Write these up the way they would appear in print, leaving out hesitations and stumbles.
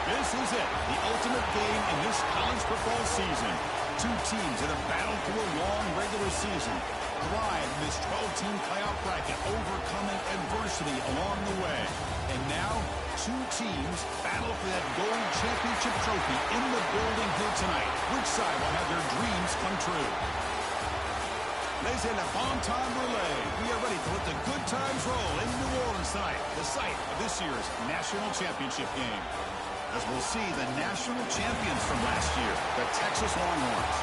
This is it, the ultimate game in this college football season. Two teams that have battled through a long regular season, thrive in this 12-team playoff bracket, overcoming adversity along the way. And now, two teams battle for that gold championship trophy in the building here tonight. Which side will have their dreams come true? Ladies and gentlemen, bon temps brûlée. We are ready to let the good times roll in New Orleans tonight, the site of this year's national championship game. As we'll see the national champions from last year, the Texas Longhorns,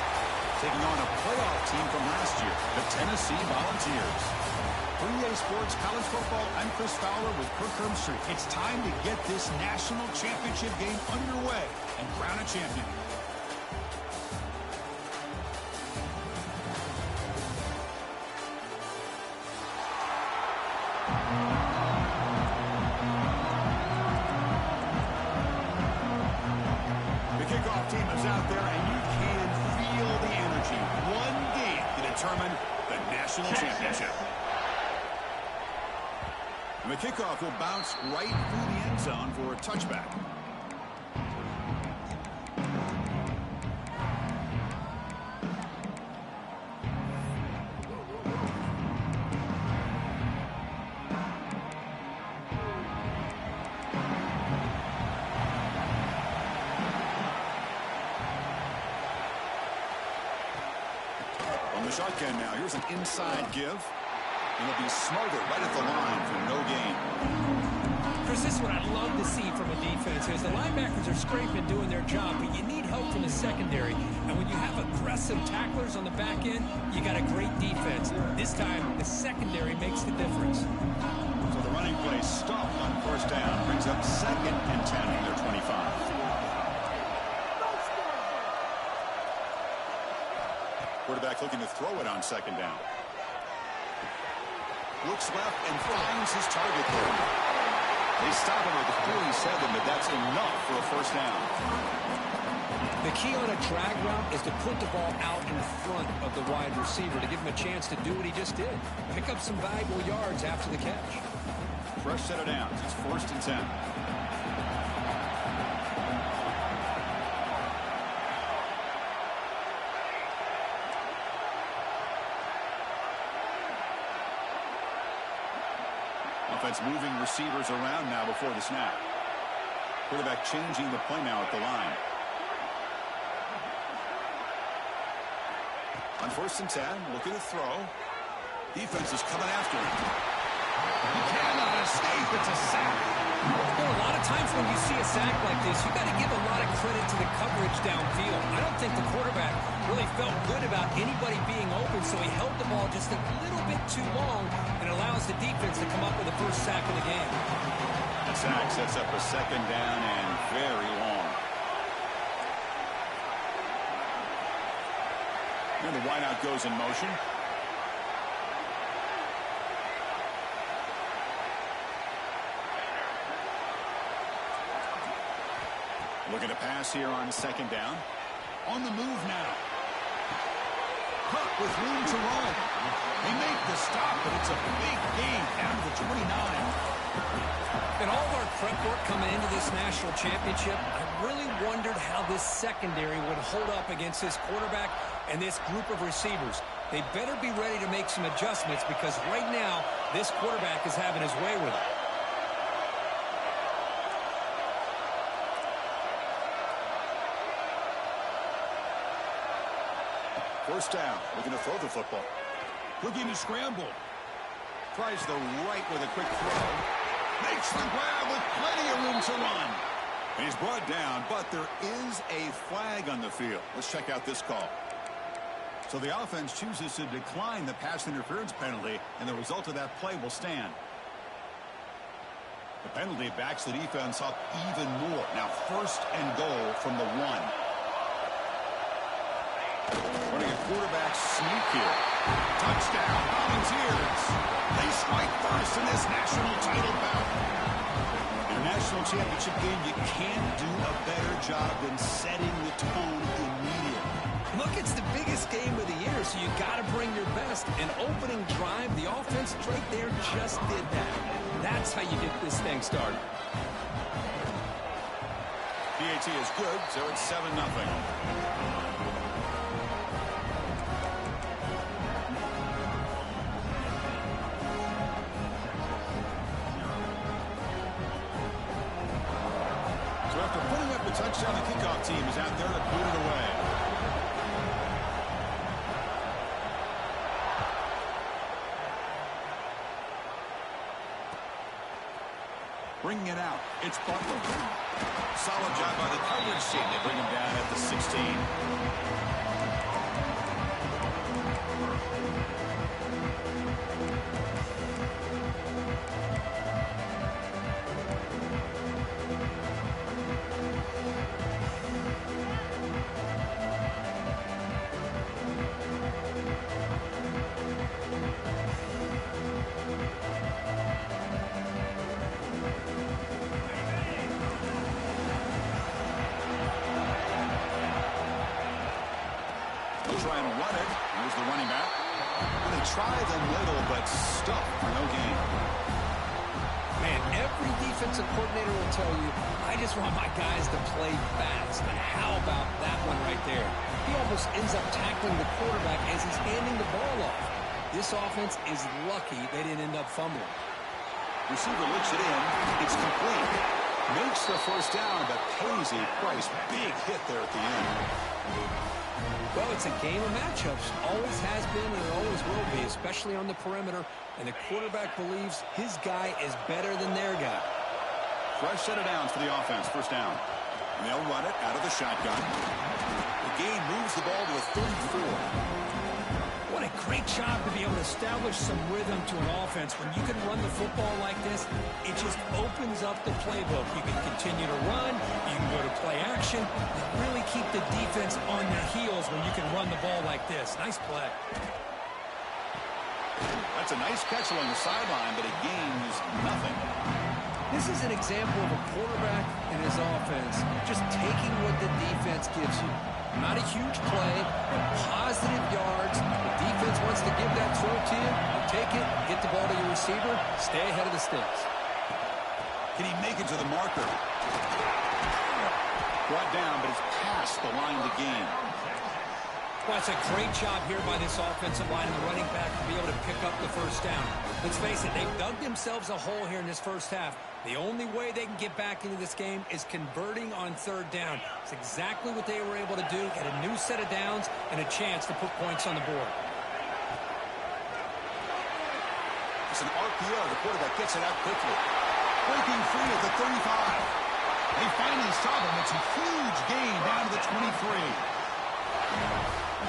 taking on a playoff team from last year, the Tennessee Volunteers. For EA Sports College Football, I'm Chris Fowler with Kirk Herbstreit. It's time to get this national championship game underway and crown a champion. Team is out there, and you can feel the energy. One game to determine the national championship. And the kickoff will bounce right through the end zone for a touchback. Shotgun now. Here's an inside give. And it'll be smothered right at the line for no gain. Chris, this is what I love to see from a defense is the linebackers are scraping doing their job, but you need help from the secondary. And when you have aggressive tacklers on the back end, you got a great defense. This time, the secondary makes the difference. So the running play stopped on first down. Brings up 2nd and 10 in their 25. Quarterback looking to throw it on 2nd down. Looks left and finds his target there. They stop him at the 47, but that's enough for a first down. The key on a drag route is to put the ball out in front of the wide receiver to give him a chance to do what he just did. Pick up some valuable yards after the catch. Fresh set of downs. It's 1st and 10. Offense moving receivers around now before the snap. Quarterback changing the play now at the line. On 1st and 10, looking to throw. Defense is coming after him. He cannot escape. It's a sack. Well, a lot of times when you see a sack like this, you got to give a lot of credit to the coverage downfield. I don't think the quarterback really felt good about anybody being open, so he held the ball just a little bit too long and allows the defense to come up with the first sack of the game. The sack sets up a 2nd down and very long. And the wideout goes in motion. Looking to pass here on 2nd down. On the move now. Cook with room to run. They make the stop, but it's a big gain down to the 29. In all of our prep work coming into this national championship, I really wondered how this secondary would hold up against this quarterback and this group of receivers. They better be ready to make some adjustments because right now, this quarterback is having his way with it. First down, looking to throw the football. Looking to scramble. Tries the right with a quick throw. Makes the grab with plenty of room to run. And he's brought down, but there is a flag on the field. Let's check out this call. So the offense chooses to decline the pass interference penalty, and the result of that play will stand. The penalty backs the defense up even more. Now 1st and goal from the 1. Running a quarterback sneak here. Touchdown, Volunteers. They strike first in this national title bout. In a national championship game, you can't do a better job than setting the tone immediately. Look, it's the biggest game of the year, so you got to bring your best. An opening drive, the offense right there just did that. That's how you get this thing started. PAT is good, so it's 7-0. So after putting up the touchdown, the kickoff team is out there to boot it away. Bringing it out, it's Butler. Solid job by the coverage team. They bring him down at the 16. Try and run it. Here's the running back. They try the middle, but stuck for no gain. Man, every defensive coordinator will tell you, I just want my guys to play fast. And how about that one right there? He almost ends up tackling the quarterback as he's handing the ball off. This offense is lucky they didn't end up fumbling. Receiver looks it in. It's complete. Makes the first down, but pays a price. Big hit there at the end. Well, it's a game of matchups. Always has been and it always will be, especially on the perimeter. And the quarterback believes his guy is better than their guy. Fresh set of downs for the offense. First down. And they'll run it out of the shotgun. The game moves the ball to a 34. What a great job to be able to establish some rhythm to an offense. When you can run the football like this, it just opens up the playbook. You can continue to run. You can go to play action. And really keep the defense on their heels when you can run the ball like this. Nice play. That's a nice catch along the sideline, but it gains nothing. This is an example of a quarterback and his offense just taking what the defense gives you. Not a huge play, but positive yards. The defense wants to give that throw to you. You take it, get the ball to your receiver, stay ahead of the sticks. Can he make it to the marker? Brought down, but it's past the line of the game. Well, it's a great job here by this offensive line and the running back to be able to pick up the first down. Let's face it, they've dug themselves a hole here in this first half. The only way they can get back into this game is converting on third down. It's exactly what they were able to do, get a new set of downs and a chance to put points on the board. It's an RPO. The quarterback gets it out quickly. Breaking free at the 35. They finally stop him. It's a huge gain down to the 23.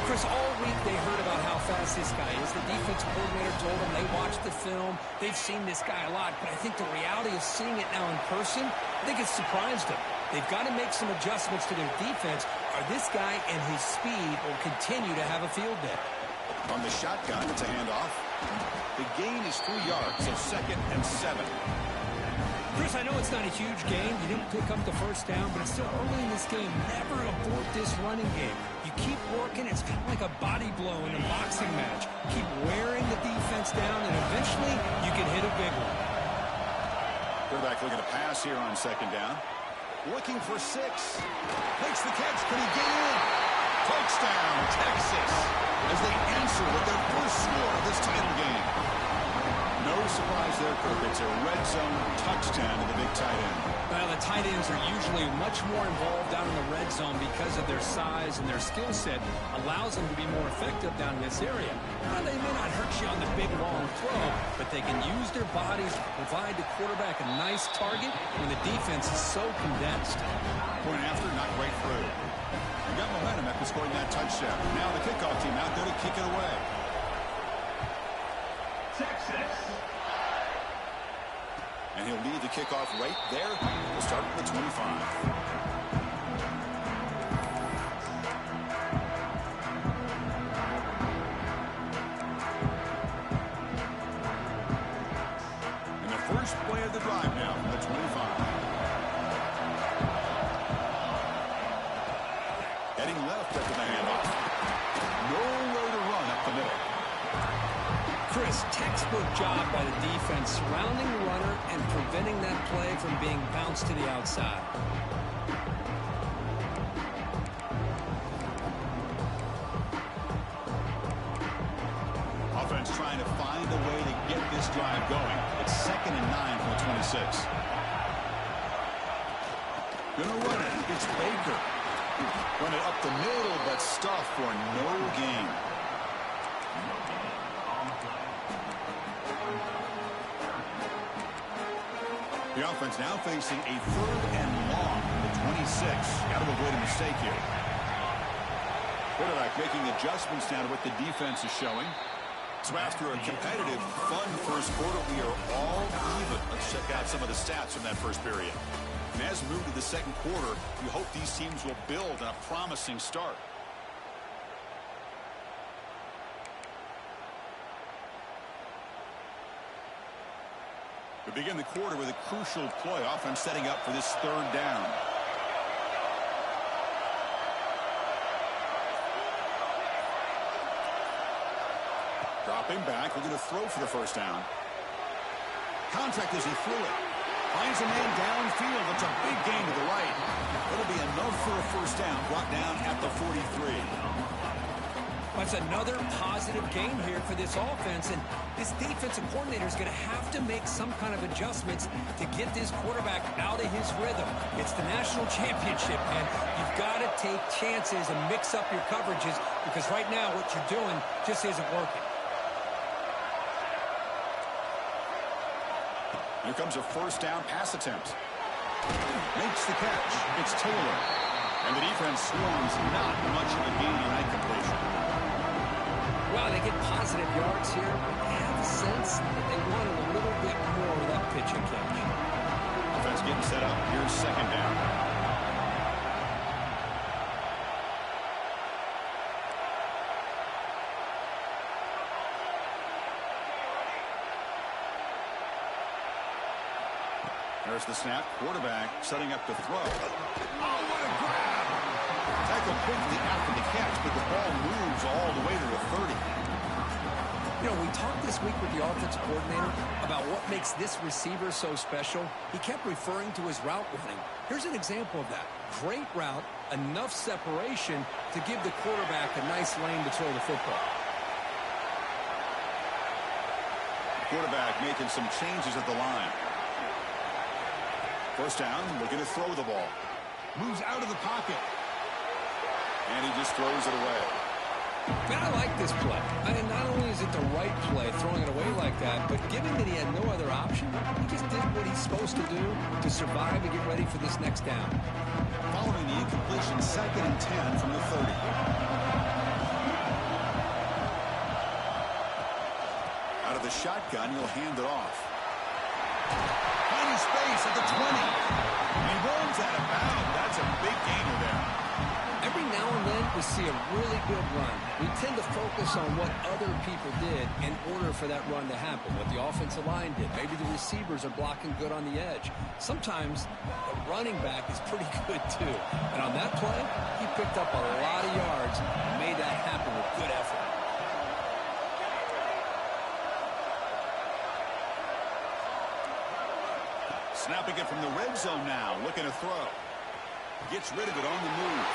Chris, all week they heard about how fast this guy is. The defense coordinator told them they watched the film. They've seen this guy a lot, but I think the reality of seeing it now in person, I think it's surprised them. They've got to make some adjustments to their defense, or this guy and his speed will continue to have a field day. On the shotgun, it's a handoff. The gain is 3 yards, so 2nd and 7. Chris, I know it's not a huge game. You didn't pick up the first down, but it's still early in this game. Never abort this running game. You keep working. It's kind of like a body blow in a boxing match. Keep wearing the defense down, and eventually you can hit a big one. Quarterback looking to pass here on 2nd down. Looking for 6. Makes the catch. Can he get in? Touchdown, Texas, as they answer with their first score of this title game. No surprise there, Kirk. It's a red zone touchdown to the big tight end. Well, the tight ends are usually much more involved down in the red zone because of their size and their skill set allows them to be more effective down in this area. Now, they may not hurt you on the big, long throw, but they can use their bodies to provide the quarterback a nice target when the defense is so condensed. Point after, not quite through. They got momentum after scoring that touchdown. Now the kickoff team out there to kick it away. Texas. And he'll lead the kickoff right there. We'll start with the 25. And the first play of the drive now from the 25. Heading left after the handoff. Nowhere to run up the middle. Chris, textbook job by the defense surrounding the runner and preventing that play from being bounced to the outside. drive going. It's 2nd and 9 from the 26. Gonna run it. It's Baker. Run it up the middle, but stuffed for no gain. The offense now facing a 3rd and long from the 26. Got to avoid a mistake here. Quarterback making adjustments now to what the defense is showing. So after a competitive, fun first quarter, we are all even. Let's check out some of the stats from that first period. And as we move to the second quarter, we hope these teams will build on a promising start. We begin the quarter with a crucial play. Offense setting up for this 3rd down. Dropping back, we're going to throw for the 1st down. Contact as he threw it. Finds a man downfield. It's a big gain to the right. It'll be enough for a 1st down. Brought down at the 43. That's another positive gain here for this offense, and this defensive coordinator is going to have to make some kind of adjustments to get this quarterback out of his rhythm. It's the national championship, and you've got to take chances and mix up your coverages, because right now what you're doing just isn't working. Here comes a 1st down pass attempt. Makes the catch. It's Taylor. And the defense swarms not much of a gain on that completion. Well, they get positive yards here, but I have a sense that they wanted a little bit more of that pitch and catch. Offense getting set up. Here's 2nd down. There's the snap. Quarterback setting up to throw. Oh, what a grab! Tackle quickly after the catch, but the ball moves all the way to the 30. You know, we talked this week with the offensive coordinator about what makes this receiver so special. He kept referring to his route running. Here's an example of that. Great route, enough separation to give the quarterback a nice lane to throw the football. Quarterback making some changes at the line. 1st down, looking to throw the ball. Moves out of the pocket. And he just throws it away. Man, I like this play. I mean, not only is it the right play, throwing it away like that, but given that he had no other option, he just did what he's supposed to do to survive and get ready for this next down. Following the incompletion, 2nd and 10 from the 30. Out of the shotgun, he'll hand it off. Finding space at the 20. And he runs out of bounds. That's a big gainer there. Every now and then we see a really good run. We tend to focus on what other people did in order for that run to happen, what the offensive line did. Maybe the receivers are blocking good on the edge. Sometimes the running back is pretty good too. And on that play, he picked up a lot of yards and made that happen with good effort. Snapping it from the red zone now, looking to throw. Gets rid of it on the move.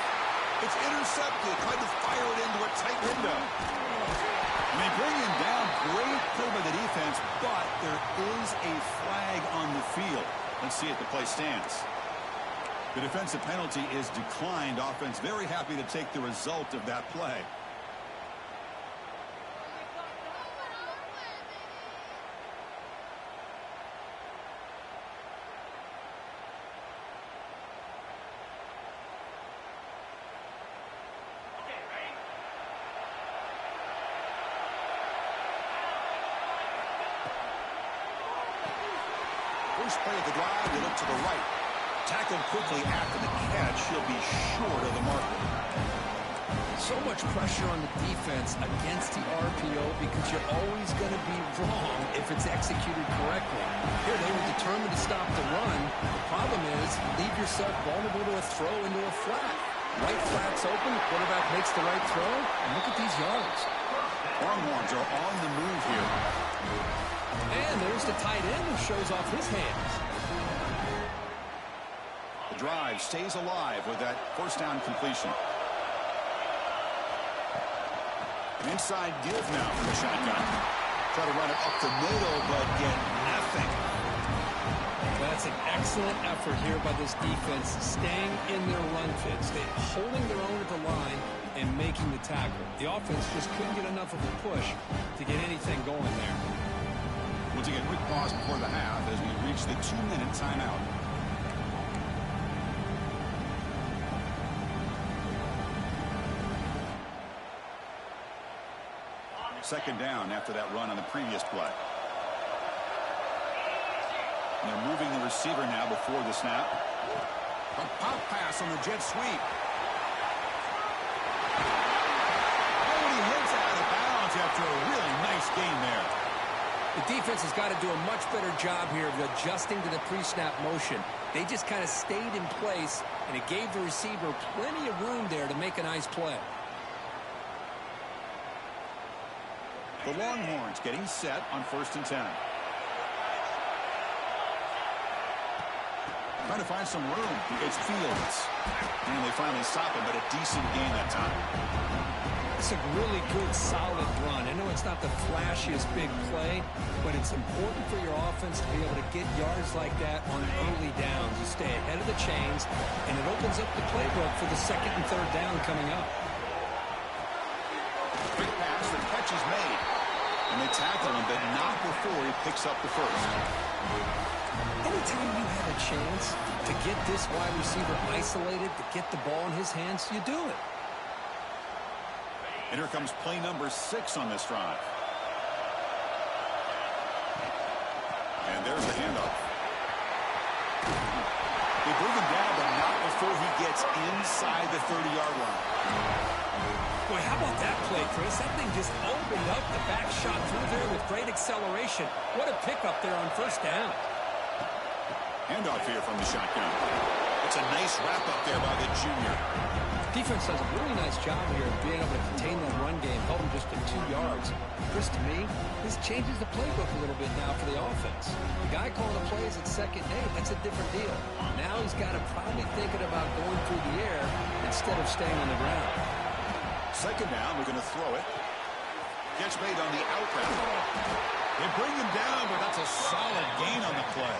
It's intercepted. Tried to fire it into a tight window. And they bring him down. Great play by the defense, but there is a flag on the field. Let's see if the play stands. The defensive penalty is declined. Offense very happy to take the result of that play. First play of the drive, they look to the right. Tackled quickly after the catch. He'll be short of the marker. So much pressure on the defense against the RPO because you're always going to be wrong if it's executed correctly. Here they were determined to stop the run. The problem is leave yourself vulnerable to a throw into a flat. Right flat's open, the quarterback makes the right throw, and look at these yards. Longhorns are on the move here. And there's the tight end who shows off his hands. The drive stays alive with that first down completion. An inside give now from the shotgun. Try to run it up the middle, but get nothing. That's an excellent effort here by this defense, staying in their run fit, holding their own at the line and making the tackle. The offense just couldn't get enough of a push to get anything going there. We'll take a quick pause before the half as we reach the 2-minute timeout. Second down after that run on the previous play. And they're moving the receiver now before the snap. A pop pass on the jet sweep. Oh, and he hits out of bounds after a really nice gain there. The defense has got to do a much better job here of adjusting to the pre-snap motion. They just kind of stayed in place, and it gave the receiver plenty of room there to make a nice play. The Longhorns getting set on 1st and 10. Trying to find some room. It's Fields. And they finally stop him, but a decent gain that time. It's a really good, solid run. I know it's not the flashiest big play, but it's important for your offense to be able to get yards like that on early downs. You stay ahead of the chains, and it opens up the playbook for the 2nd and 3rd down coming up. Quick pass, the catch is made. And they tackle him, but not before he picks up the first. Anytime you have a chance to get this wide receiver isolated, to get the ball in his hands, you do it. And here comes play number 6 on this drive. And there's the handoff. They bring him down, but not before he gets inside the 30-yard line. Boy, how about that play, Chris? That thing just opened up the back shot through there with great acceleration. What a pickup there on 1st down. Handoff here from the shotgun. It's a nice wrap-up there by the junior. Defense does a really nice job here of being able to contain that run game, held him just to 2 yards. Chris, to me, this changes the playbook a little bit now for the offense. The guy calling the plays at 2nd and 8, that's a different deal. Now he's got to probably thinking about going through the air instead of staying on the ground. 2nd down, we're going to throw it. Catch made on the out route. They bring him down, but that's a solid gain on the play.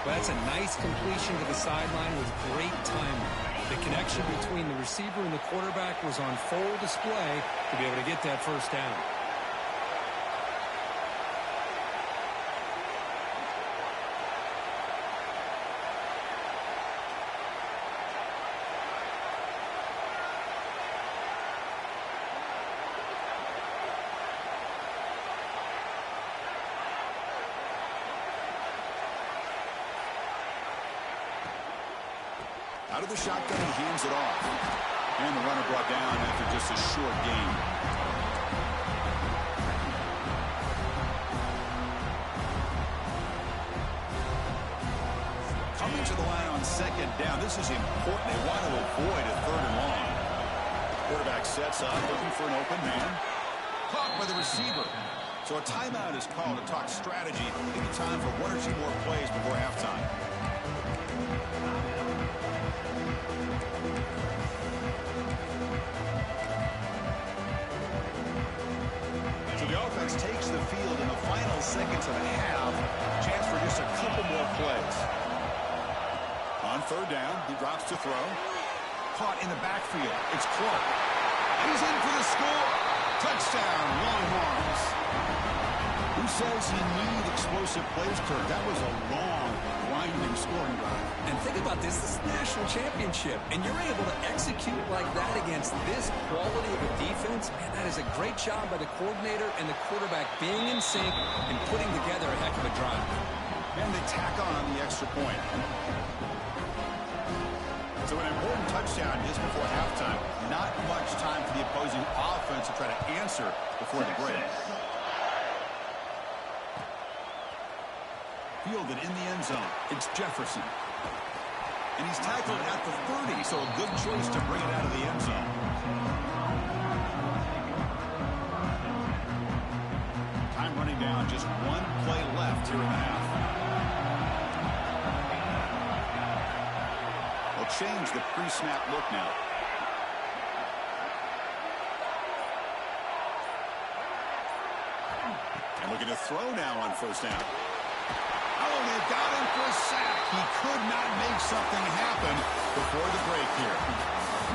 Well, that's a nice completion to the sideline with great timing. The connection between the receiver and the quarterback was on full display to be able to get that 1st down. Out of the shotgun, he hands it off. And the runner brought down after just a short gain. Coming to the line on 2nd down. This is important. They want to avoid a 3rd and long. Quarterback sets up, looking for an open man. Caught by the receiver. So a timeout is called to talk strategy. Maybe time for 1 or 2 more plays before halftime. Takes the field in the final seconds of the half. Chance for just a couple more plays. On 3rd down, he drops to throw. Caught in the backfield. It's Clark. He's in for the score. Touchdown, Longhorns. Who says you need explosive plays, Kirk? That was a long, winding scoring drive. And think about this. This is the national championship, and you're able to execute like that against this quality of a defense. Man, that is a great job by the coordinator and the quarterback being in sync and putting together a heck of a drive. And they tack on the extra point. So an important touchdown just before halftime. Not much time for the opposing offense to try to answer before the break. Fielded in the end zone. It's Jefferson. And he's tackled at the 30, so a good choice to bring it out of the end zone. Time running down, just 1 play left here in the half. They'll change the pre-snap look now. Looking to throw now on first down. Oh, they got him for a sack. He could not make something happen before the break here.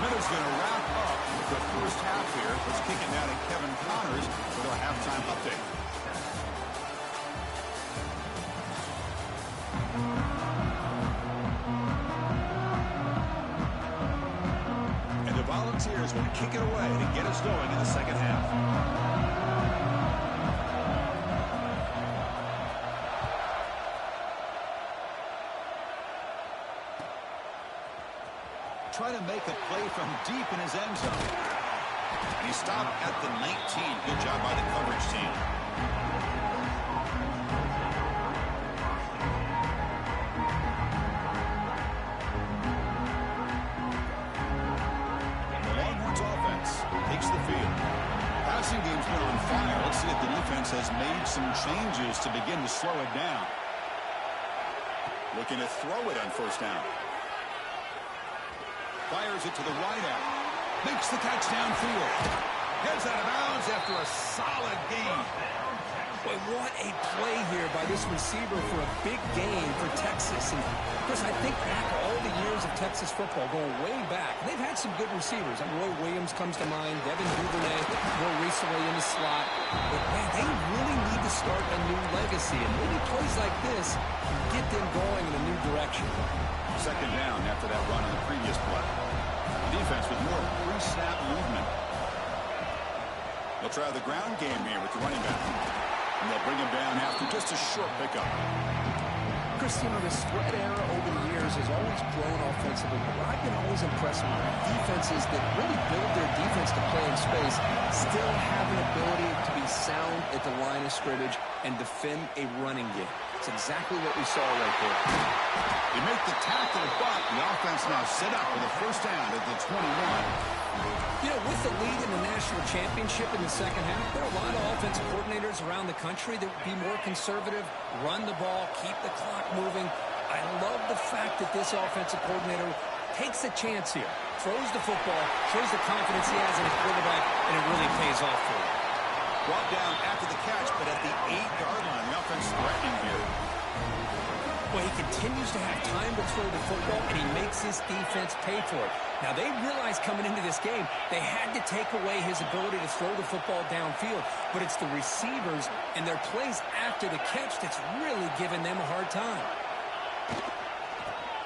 Minutes going to wrap up the first half here. Let's kick it now to Kevin Connors with our halftime update. And the Volunteers will kick it away to get us going in the second half. Try to make a play from deep in his end zone. And he stopped at the 19. Good job by the coverage team. The Longhorns offense takes the field. Passing game's been on fire. Let's see if the defense has made some changes to begin to slow it down. Looking to throw it on first down. Fires it to the wideout. Makes the catch downfield. Heads out of bounds after a solid gain. Boy, what a play here by this receiver for a big gain for Texas. And, Chris, I think back all the years of Texas football, going way back, they've had some good receivers. Roy Williams comes to mind, Devin Duvernay more recently in the slot. But, man, they really need to start a new legacy. And maybe plays like this get them going in a new direction. Second down after that run on the previous play. The defense with more pre-snap movement. They'll try the ground game here with the running back. And they'll bring him down after just a short pickup. Chris, the spread era over the years has always grown offensively, but I've been always impressed with defenses that really build their defense to play in space, still have an ability to be sound at the line of scrimmage and defend a running game. It's exactly what we saw right there. They make the tackle, but the offense now set up with a first down at the 21. You know, with the lead in the national championship in the second half, there are a lot of offensive coordinators around the country that would be more conservative, run the ball, keep the clock moving. I love the fact that this offensive coordinator takes a chance here, throws the football, shows the confidence he has in his quarterback, and it really pays off for him. Brought down after the catch, but at the 8-yard line, the offense threatening here. Well, he continues to have time to throw the football, and he makes his defense pay for it. Now, they realized coming into this game they had to take away his ability to throw the football downfield, but it's the receivers and their plays after the catch that's really giving them a hard time.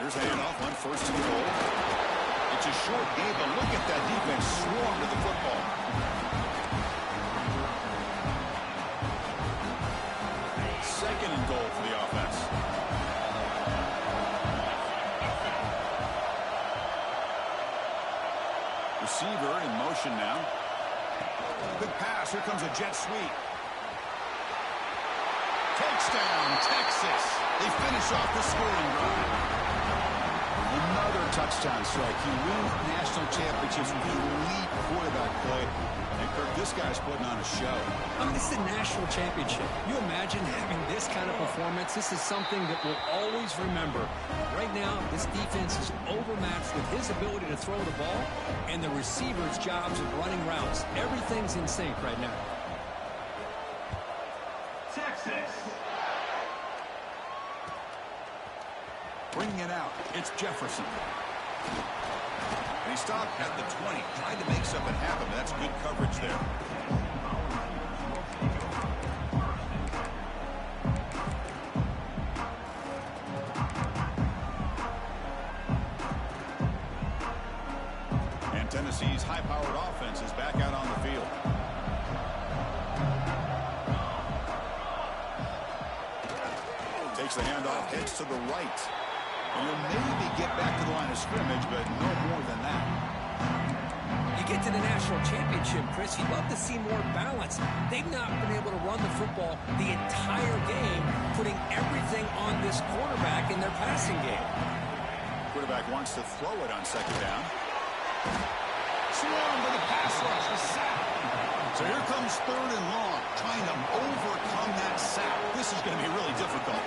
Here's a handoff on first and goal. It's a short game, but look at that defense swarm to the football. Second and goal for the offense. Receiver in motion now. Good pass. Here comes a jet sweep. Touchdown, Texas. They finish off the scoring drive. Another touchdown strike. You win national championships with elite quarterback play. And, Kirk, this guy's putting on a show. I mean, this is a national championship. You imagine having this kind of performance? This is something that we'll always remember. Right now, this defense is overmatched with his ability to throw the ball and the receivers' jobs of running routes. Everything's in sync right now. Texas. Bringing it out, it's Jefferson. And he stopped at the 20, trying to make something happen, but that's good coverage there. And Tennessee's high-powered offense is back out on the field. Takes the handoff, heads to the right. And he'll maybe get back to the line of scrimmage, but no more than that. You get to the national championship, Chris, you'd love to see more balance. They've not been able to run the football the entire game, putting everything on this quarterback in their passing game. Quarterback wants to throw it on second down. Swarm with a pass rush, a sack. So here comes third and long, trying to overcome that sack. This is going to be really difficult.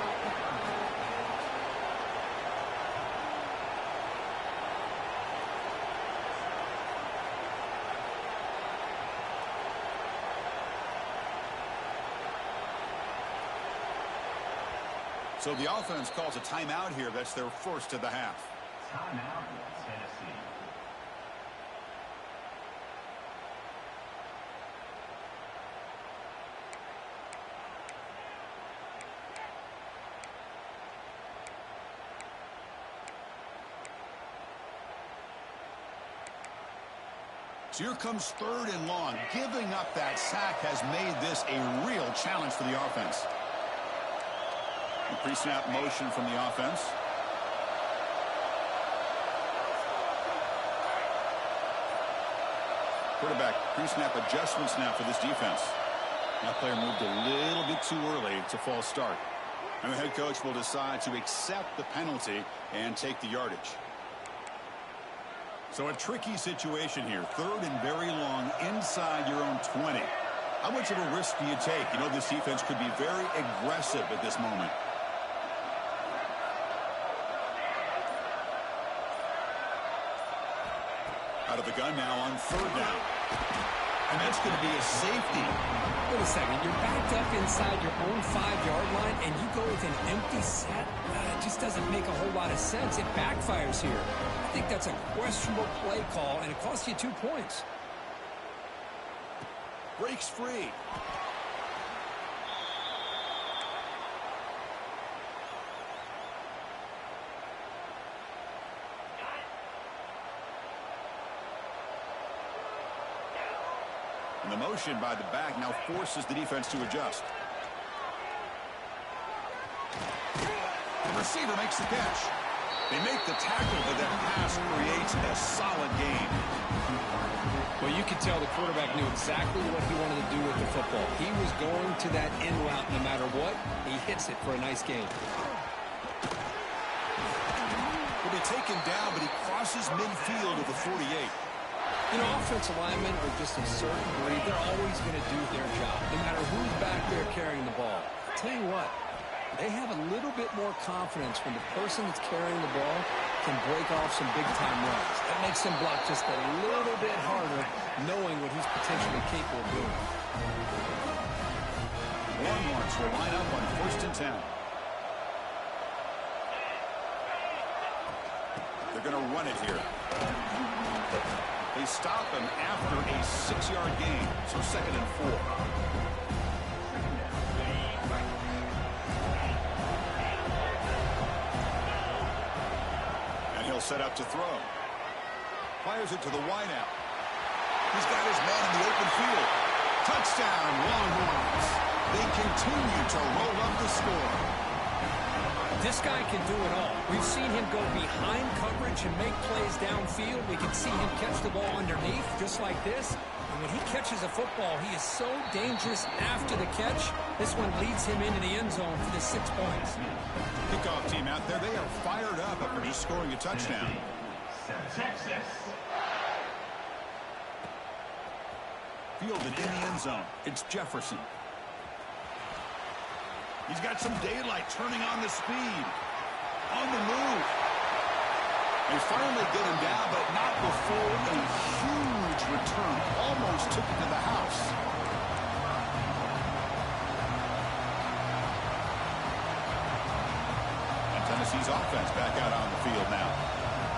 So the offense calls a timeout here. That's their first of the half. Timeout, Tennessee. So here comes 3rd and long. Giving up that sack has made this a real challenge for the offense. Pre-snap motion from the offense. Quarterback pre-snap adjustment snap for this defense. That player moved a little bit too early. It's a false start. And the head coach will decide to accept the penalty and take the yardage. So a tricky situation here. 3rd and very long inside your own 20. How much of a risk do you take? You know this defense could be very aggressive at this moment. Out of the gun now on 3rd down. And that's going to be a safety. Wait a second. You're backed up inside your own 5-yard line, and you go with an empty set? It just doesn't make a whole lot of sense. It backfires here. I think that's a questionable play call, and it costs you 2 points. Breaks free. And the motion by the back now forces the defense to adjust. The receiver makes the catch. They make the tackle, but that pass creates a solid gain. Well, you could tell the quarterback knew exactly what he wanted to do with the football. He was going to that in route no matter what. He hits it for a nice gain. He'll be taken down, but he crosses midfield of the 48. You know, offensive linemen are just a certain breed. They're always going to do their job, no matter who's back there carrying the ball. I'll tell you what, they have a little bit more confidence when the person that's carrying the ball can break off some big-time runs. That makes them block just a little bit harder, knowing what he's potentially capable of doing. Longhorns will line up on 1st and 10. They're going to run it here. They stop him after a 6-yard gain, so 2nd and 4. And he'll set up to throw. Fires it to the wideout. He's got his man in the open field. Touchdown, Longhorns. They continue to roll up the score. This guy can do it all. We've seen him go behind coverage and make plays downfield. We can see him catch the ball underneath, just like this. And when he catches a football, he is so dangerous after the catch. This one leads him into the end zone for the 6 points. Kickoff team out there, they are fired up after just scoring a touchdown. Texas. Fielded in the end zone. It's Jefferson. He's got some daylight, turning on the speed. On the move. They finally get him down, but not before a huge return. Almost took it to the house. And Tennessee's offense back out on the field now.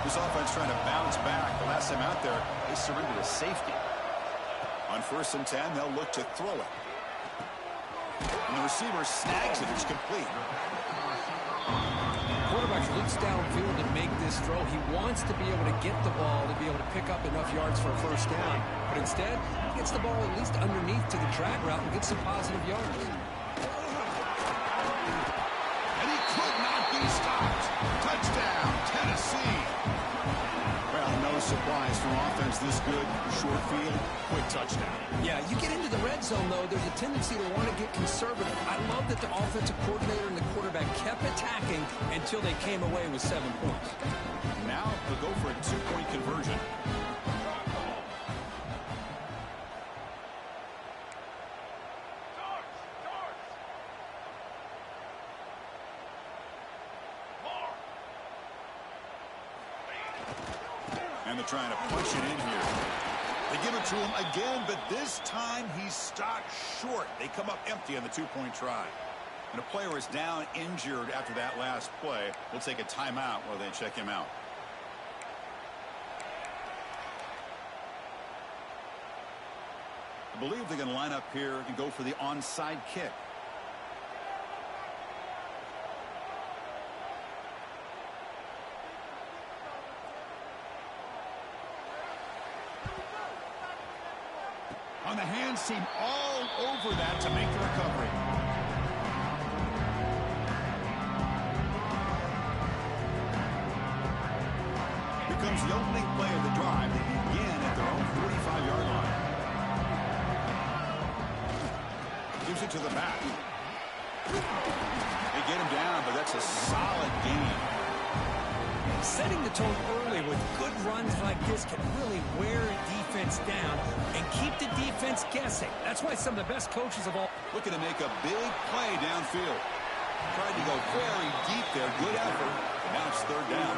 This offense trying to bounce back. The last time out there, they surrendered a safety. On 1st and 10, they'll look to throw it. And the receiver snags it. It's complete. Quarterback looks downfield and make this throw. He wants to be able to get the ball to be able to pick up enough yards for a 1st down. But instead, he gets the ball at least underneath to the drag route and gets some positive yards. And he could not be stopped. Touchdown, Tennessee. Well, no surprise from offense this good. Short field, quick touchdown. Yeah, you get into the red zone, though, there's a tendency to want to get conservative. I love that the offensive coordinator and the quarterback kept attacking until they came away with 7 points. Now they'll go for a 2-point conversion. And they're trying to push it in here. They give it to him again, but this time he's stopped short. They come up empty on the 2-point try. And a player is down injured after that last play. We'll take a timeout while they check him out. I believe they're going to line up here and go for the onside kick. On the hands team, all over that to make the recovery. Becomes the opening play of the drive. They begin at their own 45-yard line. Gives it to the back. They get him down, but that's a solid gain. Setting the tone early with good runs like this can really wear a defense down and keep the defense guessing. That's why some of the best coaches of all looking to make a big play downfield. Tried to go very deep there. Good effort. Now it's third down.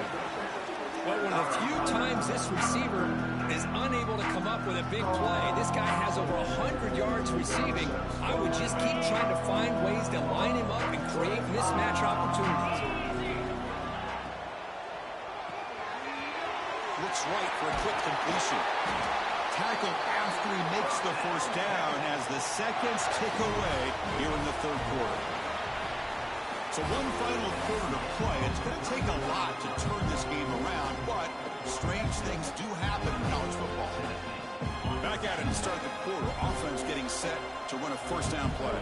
Well, one of the few times this receiver is unable to come up with a big play. This guy has over 100 yards receiving. I would just keep trying to find ways to line him up and create mismatch opportunities. Looks right for a quick completion. Tackle after he makes the first down as the seconds tick away here in the third quarter. So one final quarter to play. It's going to take a lot to turn this game around, but strange things do happen in college football. Back at it to start the quarter. Offense getting set to run a first down play.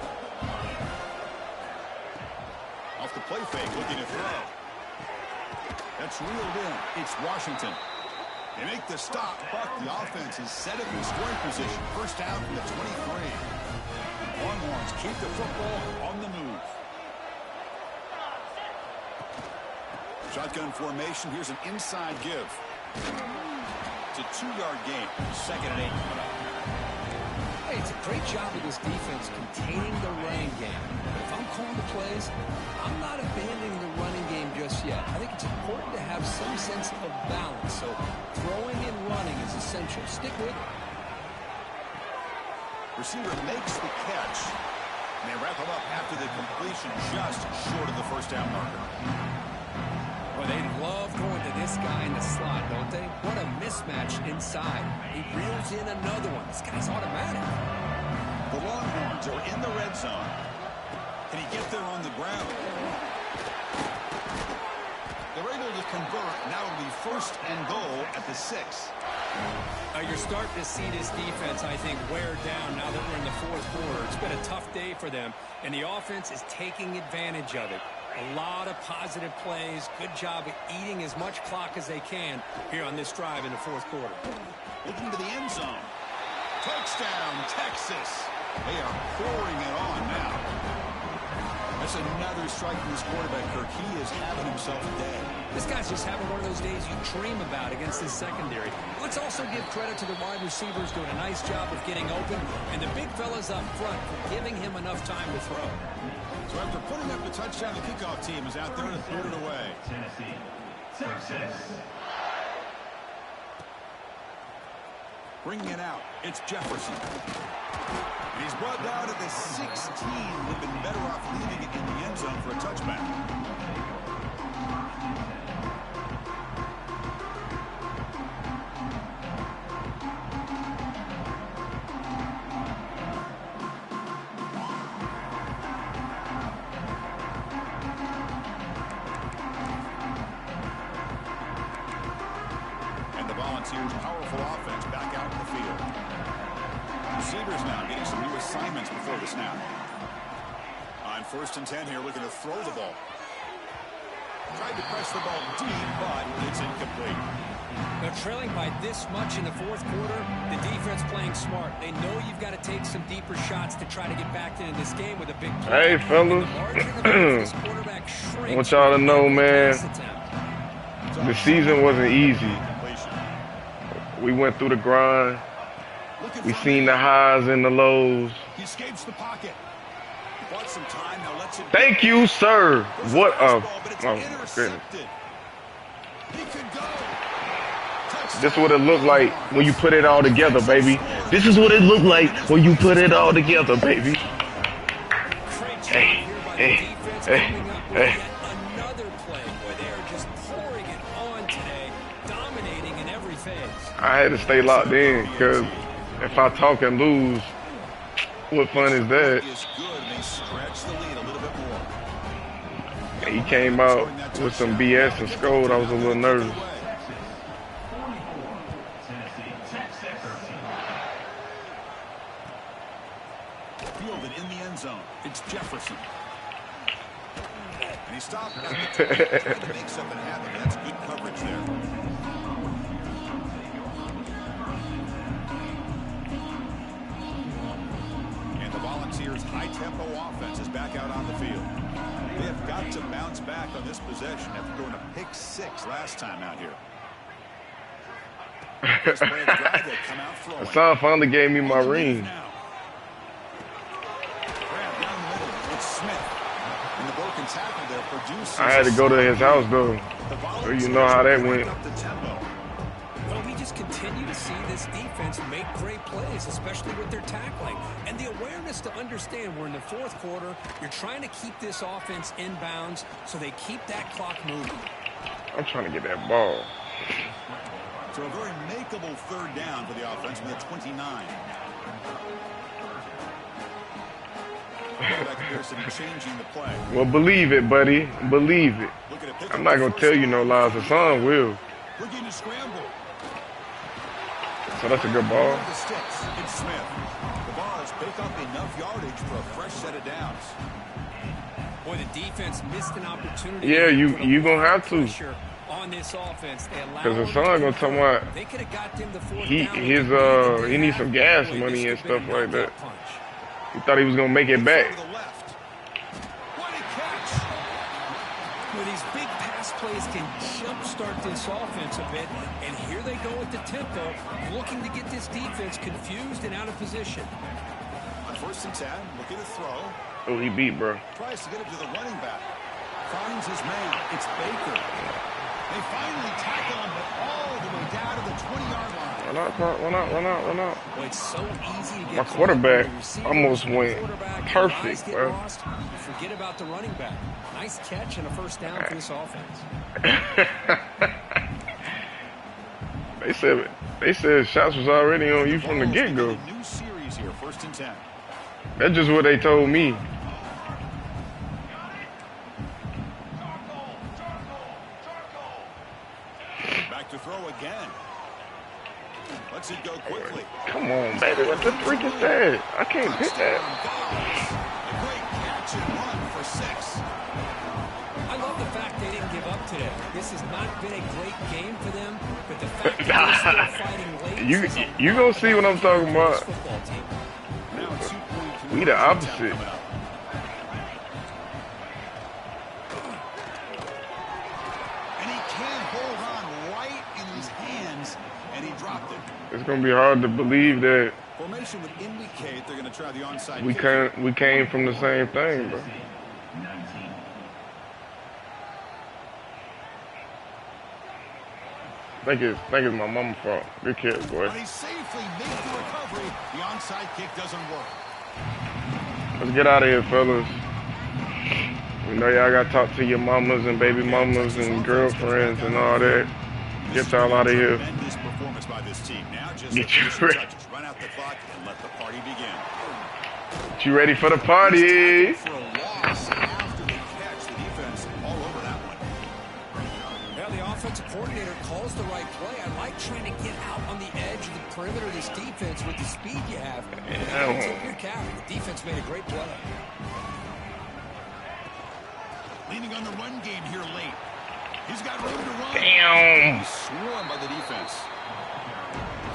Off the play fake, looking to throw. That's reeled in. It's Washington. They make the stop, but the offense is set up in scoring position. First down from the 23. Longhorns keep the football on the move. Shotgun formation. Here's an inside give. It's a 2-yard gain. Second and 8 coming up. Hey, it's a great job of this defense containing the running game. But if I'm calling the plays, I'm not abandoning the running game just yet. I think it's important to have some sense of balance. So throwing and running is essential. Stick with it. Receiver makes the catch. And they wrap him up after the completion just short of the first down marker. Well, they love going to this guy in the slot, don't they? What a mismatch inside. He reels in another one. This guy's automatic. The Longhorns are in the red zone. Can he get there on the ground? They're able to convert. Now it'll be first and goal at the 6. You're starting to see this defense, I think, wear down now that we're in the fourth quarter. It's been a tough day for them, and the offense is taking advantage of it. A lot of positive plays. Good job of eating as much clock as they can here on this drive in the fourth quarter. Looking to the end zone. Touchdown, Texas. They are pouring it on now. That's another strike from this quarterback, Kirk. He is having himself a day. This guy's just having one of those days you dream about against this secondary. Let's also give credit to the wide receivers doing a nice job of getting open, and the big fellas up front for giving him enough time to throw. So after putting up the touchdown, the kickoff team is out there to put it away. Tennessee, 6-6. Bringing it out, it's Jefferson. And he's brought down at the 16. Would have been better off leaving it in the end zone for a touchback. Volunteers' powerful offense back out in the field. Receivers now getting some new assignments before the snap. On first and 10 here, looking to throw the ball. Tried to press the ball deep, but it's incomplete. They're trailing by this much in the fourth quarter. The defense playing smart. They know you've got to take some deeper shots to try to get back into this game with a big play. Hey, fellas. I want y'all to know, man, the season wasn't easy. We went through the grind. We seen the highs and the lows. He escapes the pocket. Bought some time, now lets it Thank you, sir. What a... Oh, goodness. This is what it looked like when you put it all together, baby. This is what it looked like when you put it all together, baby. Hey, hey. coming up with yet another play where they are just pouring it on today, dominating in every phase. I had to stay locked in because if I talk and lose, what fun is that? He came out with some BS and scored. I was a little nervous. Fielded in the end zone. It's Jefferson. And he stopped at the 20, trying to make something happen. That's good coverage there. And the Volunteers' high-tempo offense is back out on the field. They have got to bounce back on this possession after going a pick 6 last time out here. Hassan finally gave me my ring. I had to go to his house though, so you know how that went. Well, we just continue to see this defense make great plays, especially with their tackling. And the awareness to understand we're in the fourth quarter, you're trying to keep this offense in bounds so they keep that clock moving. I'm trying to get that ball. So a very makeable third down for the offense with a 29. Changing the play. Well, believe it, buddy. Believe it. I'm not going to tell you no lies. Hassan will. So that's a good ball. It's Smith. The Vols pick up enough yardage for a fresh set of downs. Boy, the defense missed an opportunity. Yeah, you going to have to. On this offense, because Hassan going to talk about he needs some gas money and stuff like that. He thought he was going to make it back. Well, these big pass plays can jumpstart this offense a bit, and here they go with the tempo, looking to get this defense confused and out of position. On 1st and 10, look at the throw. Oh, he beat, bro. Tries to get it to the running back. Finds his man. It's Baker. They finally tackle him, but all the way down to the 20-yard line. Run out. Well, it's so easy to get my quarterback almost went perfect, bro. You forget about the running back. Nice catch and a first down for this offense. They said shots was already on you from the get-go. New series here, 1st and 10. That's just what they told me. Back to throw again. Let's it go quickly. Come on, baby. What the freak is that? I can't hit that. A great catch and run for 6. I love the fact they didn't give up today. This has not been a great game for them, but the fact that they're still fighting late. You gonna see what I'm talking about. We the opposite. It's gonna be hard to believe that formation would indicate they're gonna try the onside. We came from the same thing, bro. I think it's my mama's fault. Good kid, boy. But he safely made the recovery. The onside kick doesn't work. Let's get out of here, fellas. We know y'all gotta talk to your mamas and baby mamas and girlfriends and all that. Get y'all out of here. Get you ready. Run out the clock and let the party begin. Get you ready for the party. For a loss after the catch, the defense all over that one. Yeah, the offensive coordinator calls the right play. I like trying to get out on the edge of the perimeter of this defense with the speed you have. And take your cap. The defense made a great play. Leaning on the run game here late. He's got room to run. Damn. He's swarmed by the defense.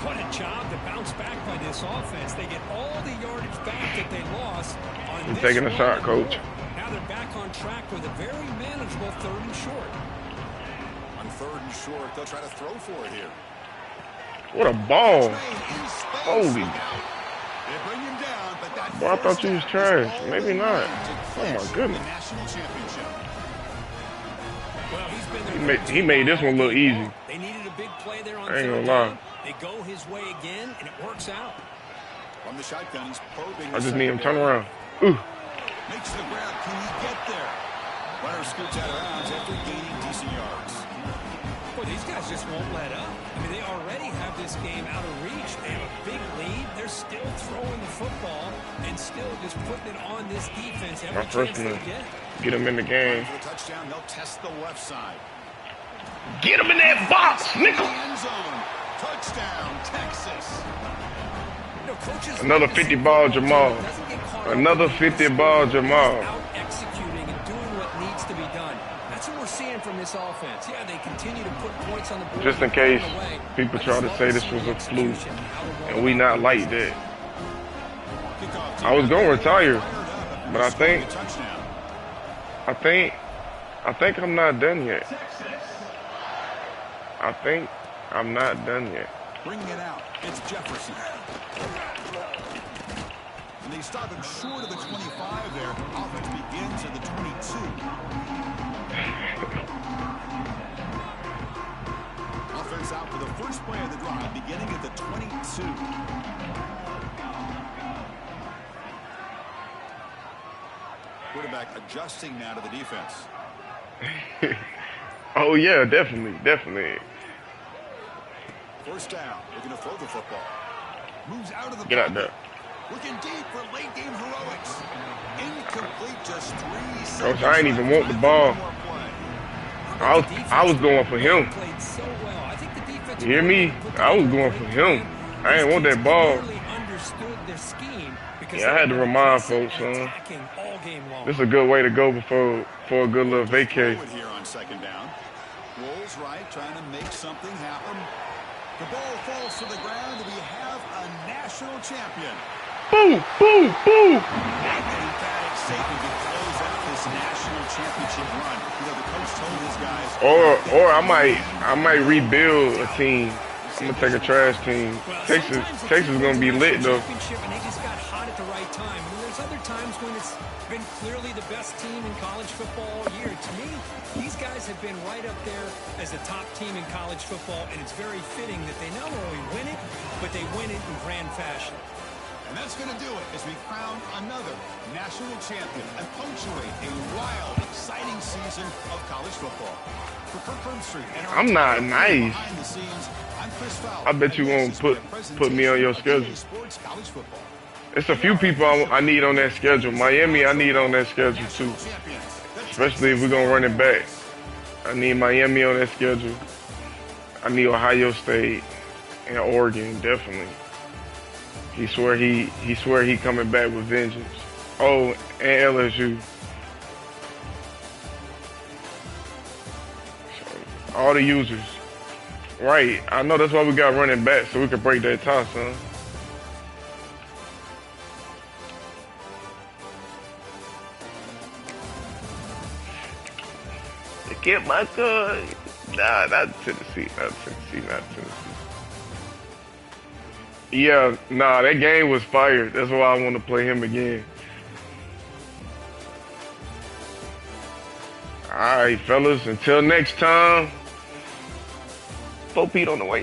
What a job to bounce back by this offense. They get all the yardage back that they lost on I'm this taking a shot, coach. Now they're back on track with a very manageable 3rd and short. On 3rd and short, they'll try to throw for it here. What a ball. Holy. They bring him down, but that Boy, I thought you was trash. Maybe not. Oh my goodness. National championship. Well, he's been He made this one look easy. They needed a big play there on I ain't gonna 3rd lie. down. They go his way again, and it works out. From the shotgun, he's probing. I just need him to turn around. Ooh. Makes the grab. Can he get there? Runner scoots out of bounds after gaining decent yards. Well, these guys just won't let up. I mean, they already have this game out of reach. They have a big lead. They're still throwing the football and still just putting it on this defense every chance they get. Get them in the game. For the touchdown, they'll test the left side. Get them in that box, nigga. End zone. Touchdown, Texas. You know, coaches Another 50 ball Jamal. Another 50 ball Jamal. Out executing and doing what needs to be done. That's what we're seeing from this offense. Yeah, they continue to put points on the board. Just in case people try to say this was a fluke, and we not like that. I was gonna retire, but I think I'm not done yet. I think I'm not done yet. Bringing it out, it's Jefferson. And they stop him short of the 25 there. Offense begins at the 22. Offense out for the first play of the drive, beginning at the 22. Quarterback adjusting now to the defense. Oh yeah, definitely. First down, looking to throw the football. Moves out of the Get out there. Looking deep for late game heroics. Incomplete, just 3 seconds. Coach, I ain't even want the ball. I was going for him. You hear me? I was going for him. I ain't want that ball. Yeah, I had to remind folks, son. This is a good way to go for a good little vacay. Here on second down. Rolls right, trying to make something happen. The ball falls to the ground, and we have a national champion. Boo, boo, boo. Emphatic statement to close out this national championship run. You know, the coach told his guys. Or I might rebuild a team. I'm gonna take a trash team. Texas is gonna be lit though. And they just got hot at the right time. I mean, there's other times when it's been clearly the best team in college football all year. To me, these guys have been right up there as the top team in college football, and it's very fitting that they not only win it, but they win it in grand fashion. And that's going to do it as we crown another national champion and punctuate a wild, exciting season of college football. For Kirk Herbstreit and our I'm not nice. behind the scenes, I'm Chris Fowler. I bet you won't put me on your schedule. Sports College Football. It's a few people I need on that schedule. Miami, I need on that schedule too. Especially if we're gonna run it back. I need Miami on that schedule. I need Ohio State and Oregon, definitely. He swear he coming back with vengeance. Oh, and LSU. So, all the users. Right. I know that's why we got running back, so we can break that tie, son. Get my gun. Nah, not Tennessee. Yeah, nah, that game was fire. That's why I want to play him again. All right, fellas. Until next time. 4 Pete on the way.